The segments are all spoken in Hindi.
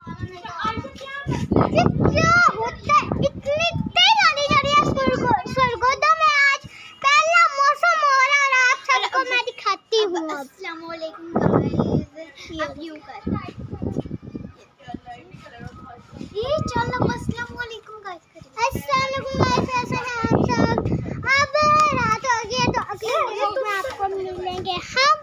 क्या होता है? इतनी तेज आंधी जा रही है सरगोदा में। आज पहला मौसम हो रहा है और आप सबको मैं दिखाती हूँ। अस्सलाम वालेकुम गाइस, अब यूं कर ये चलो। अस्सलाम वालेकुम गाइस, अस्सलाम वालेकुम गाइस, कैसे हैं आप सब? अब रात हो गई है तो अगले वीडियो में आपको मिलेंगे हम।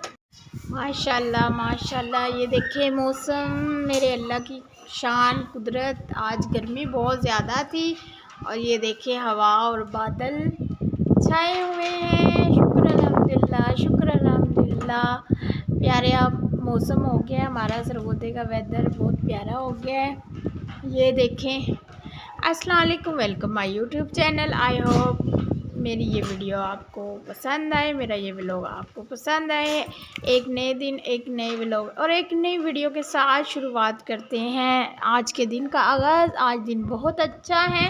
माशाल्लाह माशाल्लाह, ये देखिए मौसम, मेरे अल्लाह की शान कुदरत। आज गर्मी बहुत ज़्यादा थी और ये देखिए हवा और बादल छाए हुए हैं। शुक्र अल्हम्दुलिल्लाह, शुक्र अल्हम्दुलिल्लाह। प्यारा मौसम हो गया हमारा, सरगोदे का वेदर बहुत प्यारा हो गया है। ये देखें। अस्सलाम वालेकुम, welcome my YouTube channel. I hope मेरी ये वीडियो आपको पसंद आए, मेरा ये व्लॉग आपको पसंद आए। एक नए दिन, एक नए व्लॉग और एक नई वीडियो के साथ शुरुआत करते हैं आज के दिन का आगाज़। आज दिन बहुत अच्छा है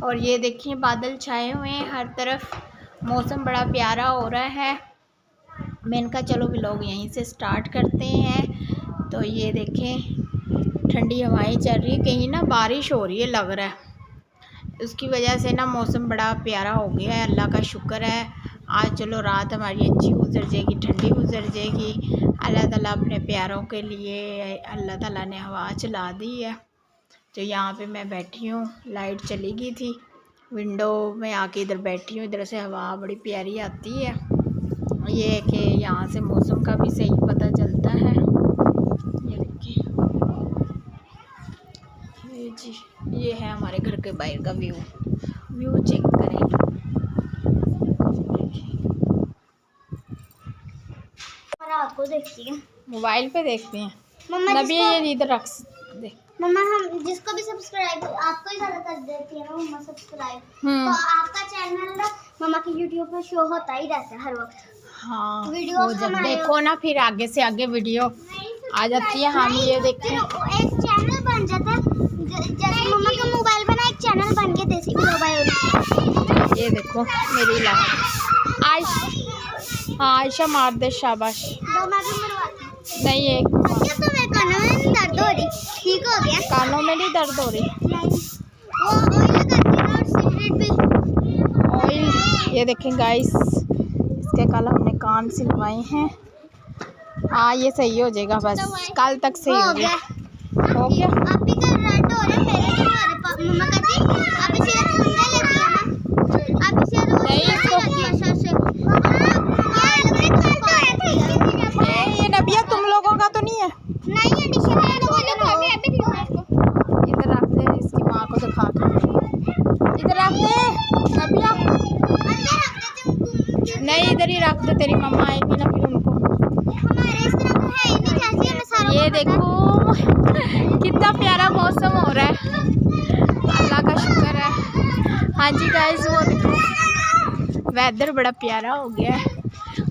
और ये देखिए बादल छाए हुए हैं हर तरफ, मौसम बड़ा प्यारा हो रहा है। मैंने कहा चलो व्लॉग यहीं से स्टार्ट करते हैं। तो ये देखें ठंडी हवाएं चल रही है, कहीं ना बारिश हो रही है लग रहा है, उसकी वजह से ना मौसम बड़ा प्यारा हो गया है। अल्लाह का शुक्र है। आज चलो रात हमारी अच्छी गुजर जाएगी, ठंडी गुजर जाएगी। अल्लाह ताला अपने प्यारों के लिए अल्लाह ताला ने हवा चला दी है। तो यहाँ पे मैं बैठी हूँ, लाइट चली गई थी, विंडो में आके इधर बैठी हूँ, इधर से हवा बड़ी प्यारी आती है। ये है कि यहाँ से मौसम का भी सही पता चलता है। ये देखिए जी, ये है हमारे घर के बाहर का व्यू चेक करें। रात को देखती है, मोबाइल पे देखते हैं। मम्मा नबी ये इधर रख दे। मम्मा हम जिसको भी सब्सक्राइब आपको ही ज़्यादा कर देती है ना मम्मा सब्सक्राइब, तो आपका चैनल ना मम्मा के यूट्यूब पे शो होता ही रहता है हर वक्त। हाँ, वीडियो वो जब देखो ना फिर आगे से आगे वीडियो आ जाती है। हम ये देखते हैं, एक चैनल बन जाता है, जैसे मम्मा का मोबाइल पे ना एक चैनल बन गया देसी मोबाइल। ये देखो मेरी आयशा मार दे, शाबाश। नहीं, एक तो मेरे कानों में दर्द हो रही, ठीक हो गया? कानों में नहीं दर्द हो रही, वो ऑयल करती है और सिगरेट भी ऑयल। ये देखें गाइस, इसके कल हमने कान सिलवाए हैं। हाँ, ये सही हो जाएगा, बस कल तक सही हो गया। हो गया। आप भी कर रेड हो रहे, मेरे भी हो रहे। मम्मा कहती आप इसे सुनने लेती है ना, आप इसे नहीं ये नबिया तुम लोगों का तो नहीं है। नहीं एडिशन है इधर रख दे, इसकी माँ को दिखा के इधर रख दे नबिया। नहीं इधर ही रख दे, तेरी मम्मा आएगी ना फिर उनको। हमारे इस तरफ है ही नहीं, कैसी हमें सारा। ये देखो कितना प्यारा मौसम हो रहा है, अल्लाह का शुक्र है। हाँ जी गाइस, वो देखो वेदर बड़ा प्यारा हो गया है।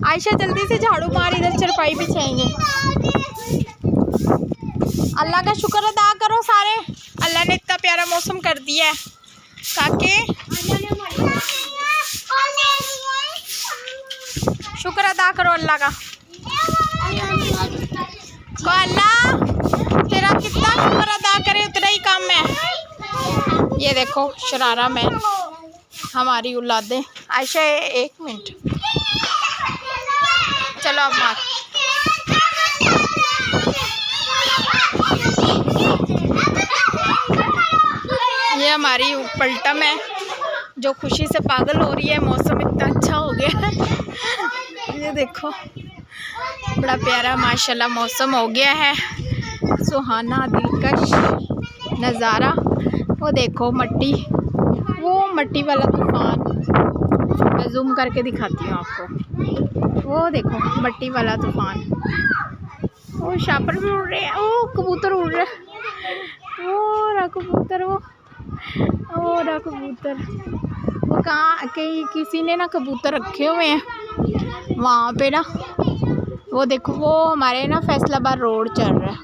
आयशा जल्दी से झाड़ू मार, इधर चरपाई बिछाएंगे। अल्लाह का शुक्र अदा करो सारे, अल्लाह ने इतना प्यारा मौसम कर दिया है। काके शुक्र अदा करो अल्लाह का। को अल्लाह तेरा कितना शुक्र अदा करे उतना ही कम है। ये देखो शरारा में हमारी औलादें। आयशा एक मिनट, चलो अब मार। ये हमारी पलटम है जो खुशी से पागल हो रही है, मौसम इतना अच्छा हो गया है। ये देखो बड़ा प्यारा माशाल्लाह मौसम हो गया है, सुहाना दिलकश नज़ारा। वो देखो मट्टी, वो मट्टी वाला तूफान, मैं जूम करके दिखाती हूँ आपको। वो देखो मट्टी वाला तूफान, वो शापर भी उड़ रहे हैं, वो कबूतर उड़ रहे हैं, वो रहा कबूतर, वो रहा कबूतर। वो कहाँ कहीं किसी ने ना कबूतर रखे हुए हैं वहाँ पे ना। वो देखो वो हमारे ना फैसलाबाद रोड चल रहा है,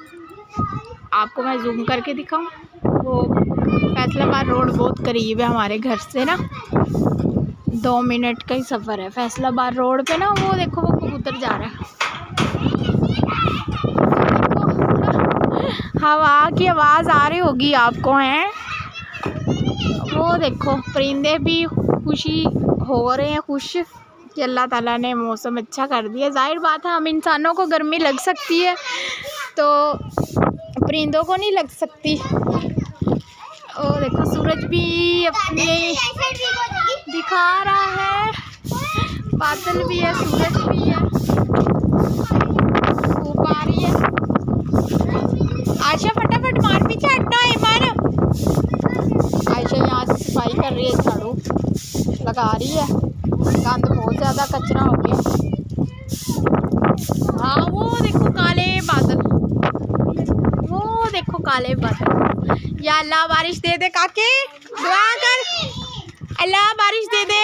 आपको मैं जूम करके दिखाऊं। वो फैसलाबाद रोड बहुत करीब है हमारे घर से ना, 2 मिनट का ही सफ़र है फैसलाबाद रोड पे ना। वो देखो वो कबूतर जा रहा है, हवा की आवाज़ आ रही होगी आपको, हैं? वो देखो परिंदे भी खुशी हो रहे हैं, खुश कि अल्लाह ताला ने मौसम अच्छा कर दिया। जाहिर बात है हम इंसानों को गर्मी लग सकती है तो परिंदों को नहीं लग सकती। और देखो सूरज भी अपने दिखा रहा है, बादल भी है, सूरज भी है, धूप आ रही है। आयशा फटाफट मार पीछे हटना है, मार। आयशा यहाँ से सफाई कर रही है, झाड़ू लगा रही है, गंद बहुत ज़्यादा कचरा हो गया। हाँ वो देखो काले बादल, वो देखो काले बादल। या अल्लाह बारिश दे दे काके, दुआ कर, अल्लाह बारिश दे दे,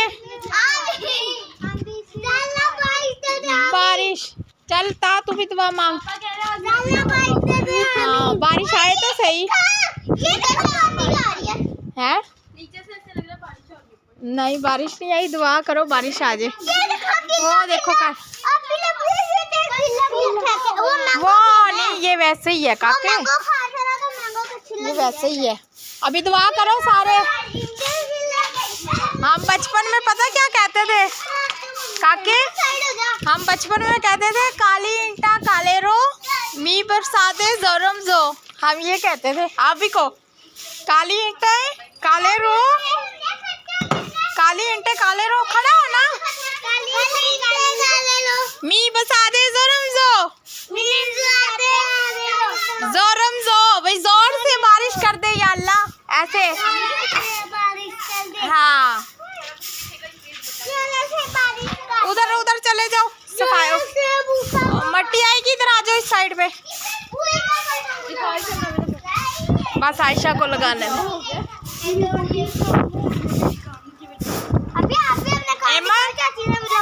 बारिश। चल ता तू भी दुआ मांग। हाँ बारिश आए तो सही है। नहीं बारिश नहीं आई, दुआ करो बारिश आ जाए। वो देखो का वो नहीं, ये वैसे ही है काके, ये वैसे ही है। अभी दुआ करो सारे। हम बचपन में पता क्या कहते थे काके, हम बचपन में कहते थे काली ईंटा काले रो, मी बरसाते जोरम जो। हम ये कहते थे। आप भी को काली ईंटा काले रो, काली ईंटे काले रो, खड़ा हो ना। मी बरसाते जोरम जो, जोरम जो, भाई जोर से बारिश कर दे या अल्लाह, ऐसे। हाँ उधर उधर चले जाओ, सफाई मट्टी आएगी, इधर आ जाओ इस साइड पे। बस आयशा को लगाने में।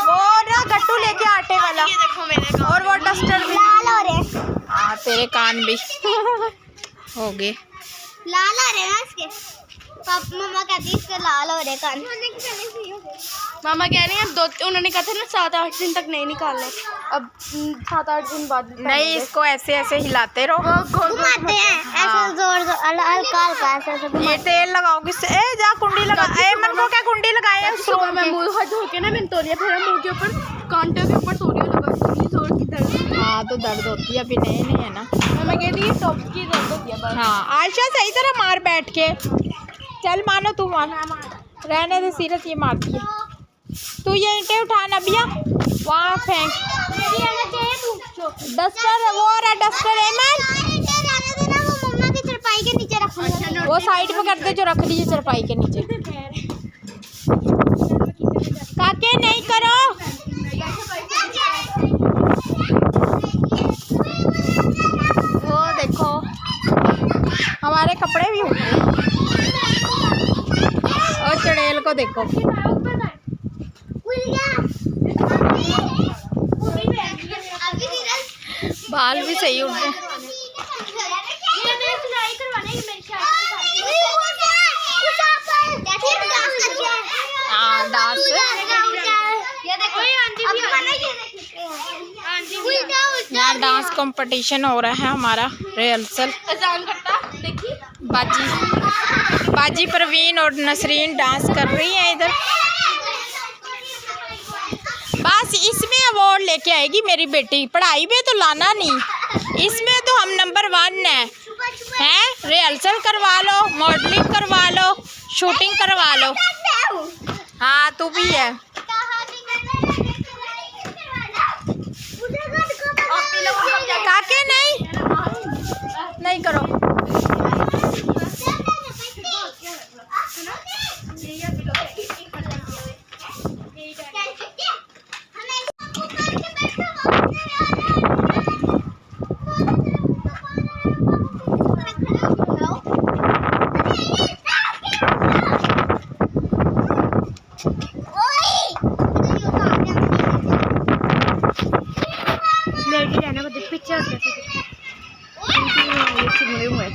वो ना गट्टू लेके आटे वाला, और वो डस्टर भी लाल हो रहे, हाँ तेरे कान भी हो गए लाल आ रहे हैं इसके। पापा मम्मा कहती है इसके लाल हो रहे कान। मामा कह रहे हैं उन्होंने कहा था ना 7-8 दिन तक नहीं निकालना, अब 7-8 दिन बाद नहीं, इसको ऐसे ऐसे हिलाते रहो, घुमाते हैं ऐसे जोर जोर, हल्का हल्का ऐसे ऐसे ये तेल लगाओगी। ए जा कुंडी लगा, ए मन को क्या कुंडी लगाए है सुबह मैं मुँह हाथ धो के ना मैंने तौलिया फिर मुँह के ऊपर कांटे के ऊपर तौलिया लगा, जोर की दर्द। हाँ तो दर्द होती है, अभी नए नहीं है ना। मामा कह रही है टॉप की दर्द होती है बस। हाँ आयशा सही तरह मार बैठ के, चल मानो तू मार, रहने दे सीरत ये मारती है। तू ये ईंटें उठा नबिया, वहाँ फेंक डस्टर, वो रहा डस्टर एमन, मम्मा की चरपाई के नीचे रखूंगा। वो साइड पे कर दे जो रख दीजिए चरपाई के नीचे। काके नहीं करो, वो देखो हमारे कपड़े भी उठ गए। और चड़ेल को देखो, बाल भी सही उठ गए। हाँ डांस, यहाँ डांस कंपटीशन हो रहा है हमारा, रिहर्सल। बाजी परवीन और नसरीन डांस कर रही हैं इधर। बस इसमें अवार्ड लेके आएगी मेरी बेटी, पढ़ाई में तो लाना नहीं, इसमें तो हम नंबर 1 हैं। रिहर्सल करवा लो, मॉडलिंग करवा लो, शूटिंग करवा लो। हाँ तू भी है। काके नहीं करो। पिक्चर चिमड़े हुए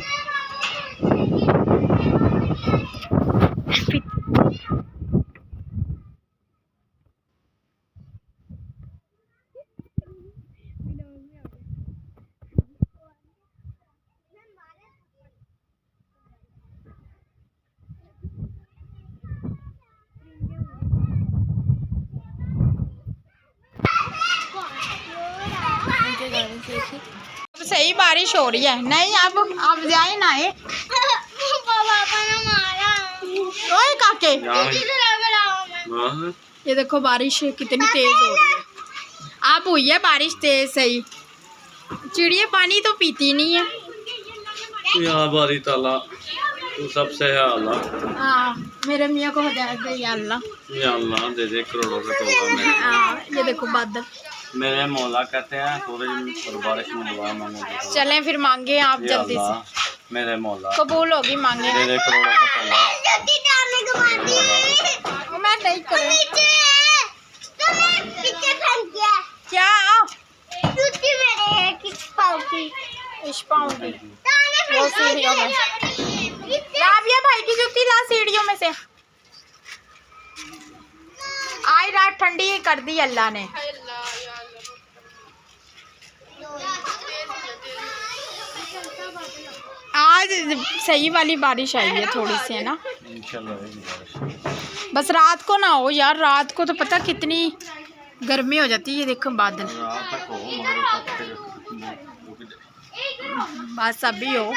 सही बारिश हो रही है। नहीं अब जाए ना ये पापा ने मारा। ओए काके, हाँ ये देखो बारिश कितनी तेज हो रही है। अब हुई है बारिश तेज सही। चिड़िया पानी तो पीती नहीं है। या बारी ताला तू सबसे है अल्लाह। हाँ मेरे मियाँ को हिदायत दे या अल्लाह। या अल्लाह दे दे करोड़ों का तोला मेरे। हाँ ये देखो बादल। मेरे मौला कहते हैं सूरज और बारिश में दुआ मांगो। चलें फिर मांगे आप या जल्दी अल्लाह, से। मेरे मौला कबूल होगी मांगे। दे दे करोड़ों का तोला। जल्दी डालने को मारती। मैं नहीं करूँ नीचे है। तुम्हें पीछे फेंक दिया। क्या जूती मेरे है किस पाँव की। इश पाऊंगी ताने वो फेंक सीढ़ियों में। दिया। राबिया भाई की जूती ला सीढ़ियों में से। आज रात ठंडी कर दी अल्लाह ने। आज सही वाली बारिश आई है थोड़ी सी, है ना। इंशाल्लाह होगी बारिश। बस रात को ना हो यार, रात को तो पता कितनी गर्मी हो जाती है। ये देखो बादल, रात तक हो मगर बस अभी हो।